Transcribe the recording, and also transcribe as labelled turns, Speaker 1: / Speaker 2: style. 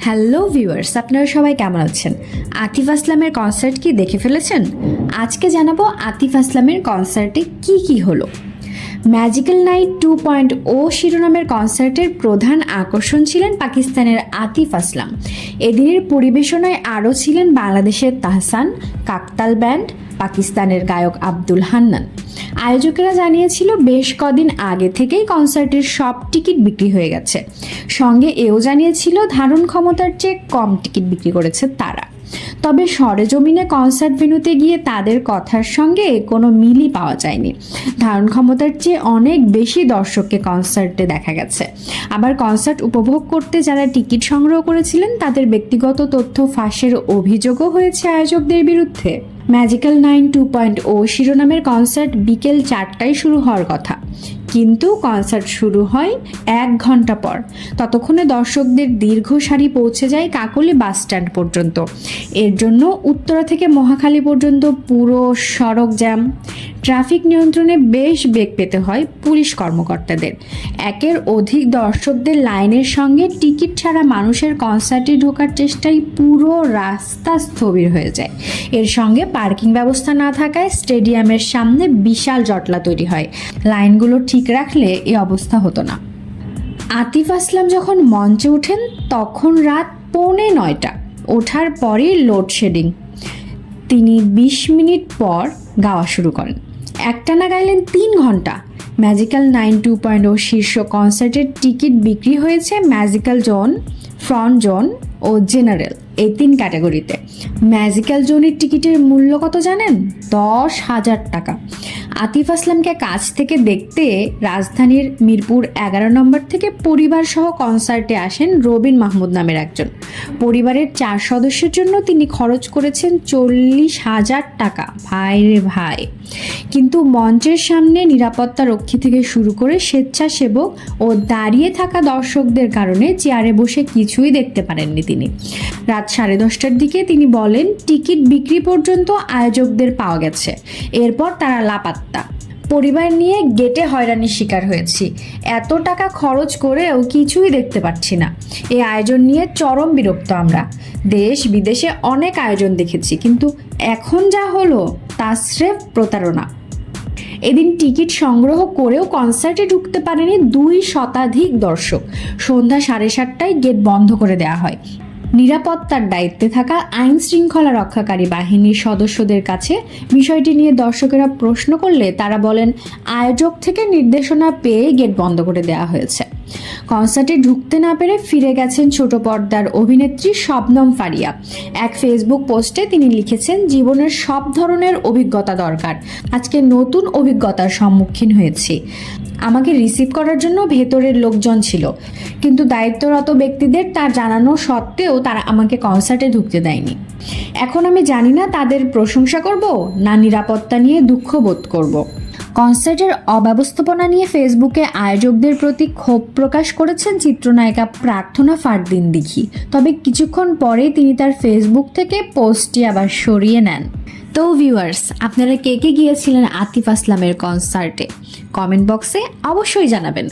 Speaker 1: Hello viewers, আপনারা সবাই কেমন আছেন? আতিফ আসলামের কনসার্ট কি দেখে ফেলেছেন? আজকে জানাবো আতিফ আসলামের কনসার্টে কি হলো। ম্যাজিক্যাল নাইট 2.0 শিরোনামের কনসার্টের প্রধান আকর্ষণ ছিলেন পাকিস্তানের আতিফ আসলাম। এদিনের পরিবেশনায় আরও ছিলেন বাংলাদেশের তাহসান, কাকতাল ব্যান্ড, পাকিস্তানের গায়ক আব্দুল হান্নান। আয়োজকেরা জানিয়েছিল বেশ কদিন আগে থেকেই কনসার্টের সব টিকিট বিক্রি হয়ে গেছে। সঙ্গে এও জানিয়েছিল ধারণ ক্ষমতার চেয়ে কম টিকিট বিক্রি করেছে তারা। তবে সরেজমিনে কনসার্ট ভেন্যুতে গিয়ে তাদের কথার সঙ্গে কোনো মিলই পাওয়া যায়নি। ধারণ ক্ষমতার চেয়ে অনেক বেশি দর্শককে কনসার্টে দেখা গেছে। আবার কনসার্ট উপভোগ করতে যারা টিকিট সংগ্রহ করেছিলেন তাদের ব্যক্তিগত তথ্য ফাঁসের অভিযোগও হয়েছে আয়োজকদের বিরুদ্ধে। ম্যাজিক্যাল নাইট 2.0 শিরোনামের কনসার্ট বিকেল 4টায় শুরু হওয়ার কথা, কিন্তু কনসার্ট শুরু হয় 1 ঘন্টা পর। ততক্ষণে দর্শকদের দীর্ঘ সারি পৌঁছে যায় কাকলী বাস স্ট্যান্ড পর্যন্ত। এর জন্য উত্তরা থেকে মহাখালী পর্যন্ত পুরো সড়ক জ্যাম। ট্রাফিক নিয়ন্ত্রণে বেশ বেগ পেতে হয় পুলিশ কর্মকর্তাদের। একের অধিক দর্শকদের লাইনের সঙ্গে টিকিট ছাড়া মানুষের কনসার্টে ঢোকার চেষ্টায় পুরো রাস্তা স্থবির হয়ে যায়। এর সঙ্গে পার্কিং ব্যবস্থা না থাকায় স্টেডিয়ামের সামনে বিশাল জটলা তৈরি হয়। লাইনগুলো ঠিক রাখলে এই অবস্থা হতো না। আতিফ আসলাম যখন মঞ্চে ওঠেন তখন রাত 8:45। ওঠার পরই লোডশেডিং। তিনি 20 মিনিট পর গাওয়া শুরু করেন। একটানা গাইলেন 3 ঘন্টা। ম্যাজিক্যাল নাইট 2.0 শীর্ষ কনসার্টের টিকিট বিক্রি হয়েছে ম্যাজিক্যাল জোন, ফ্রন্ট জোন ও জেনারেল, এই 3 ক্যাটাগরিতে। ম্যাজিক্যাল জোনের টিকিটের মূল্য কত জানেন? 10,000 টাকা। আতিফ আসলামকে কাছ থেকে দেখতে রাজধানীর মিরপুর 11 নম্বর থেকে পরিবার সহ কনসার্টে আসেন রবিন মাহমুদ নামের একজন। পরিবারের 4 সদস্যের জন্য তিনি খরচ করেছেন 40,000 টাকা। ভাই রে ভাই! কিন্তু মঞ্চের সামনে নিরাপত্তা রক্ষী থেকে শুরু করে স্বেচ্ছাসেবক ও দাঁড়িয়ে থাকা দর্শকদের কারণে চেয়ারে বসে কিছুই দেখতে পারেননি তিনি। রাত 10:30টার দিকে তিনি বলেন টিকিট বিক্রি পর্যন্ত আয়োজকদের পাওয়া গেছে, এরপর তারা লাপাত্তা। পরিবার নিয়ে গেটে হয়রানির শিকার হয়েছি। এত টাকা খরচ করেও কিছুই দেখতে পাচ্ছি না। এই আয়োজন নিয়ে চরম বিরক্ত আমরা। দেশ বিদেশে অনেক আয়োজন দেখেছি, কিন্তু এখন যা হলো তা স্রেফ প্রতারণা। এদিন টিকিট সংগ্রহ করেও কনসার্টে ঢুকতে পারেনি 2 শতাধিক দর্শক। সন্ধ্যা 7:30টায় গেট বন্ধ করে দেওয়া হয়। নিরাপত্তার দায়িত্বে থাকা আইন শৃঙ্খলা রক্ষাকারী বাহিনীর সদস্যদের কাছে বিষয়টি নিয়ে দর্শকেরা প্রশ্ন করলে তারা বলেন আয়োজক থেকে নির্দেশনা পেয়ে গেট বন্ধ করে দেওয়া হয়েছে। কনসার্টে ঢুকতে না পেরে ফিরে গেছেন ছোট পর্দার অভিনেত্রী শবনম ফারিয়া। এক ফেসবুক পোস্টে তিনি লিখেছেন, জীবনের সব ধরনের অভিজ্ঞতা দরকার। আজকে নতুন অভিজ্ঞতার সম্মুখীন হয়েছি। আমাকে রিসিভ করার জন্য ভেতরের লোকজন ছিল, কিন্তু দায়িত্বরত ব্যক্তিদের তা জানানো সত্ত্বেও তারা আমাকে কনসার্টে ঢুকতে দেয়নি। এখন আমি জানি না তাদের প্রশংসা করব না নিরাপত্তা নিয়ে দুঃখ বোধ করব। কনসার্টের অব্যবস্থাপনা নিয়ে ফেসবুকে আয়োজকদের প্রতি ক্ষোভ প্রকাশ করেছেন চিত্রনায়িকা প্রার্থনা ফারদিন দিঘি। তবে কিছুক্ষণ পরেই তিনি তার ফেসবুক থেকে পোস্টটি আবার সরিয়ে নেন। তো ভিউয়ার্স, আপনারা কে গিয়েছিলেন আতিফ আসলামের কনসার্টে? কমেন্ট বক্সে অবশ্যই জানাবেন।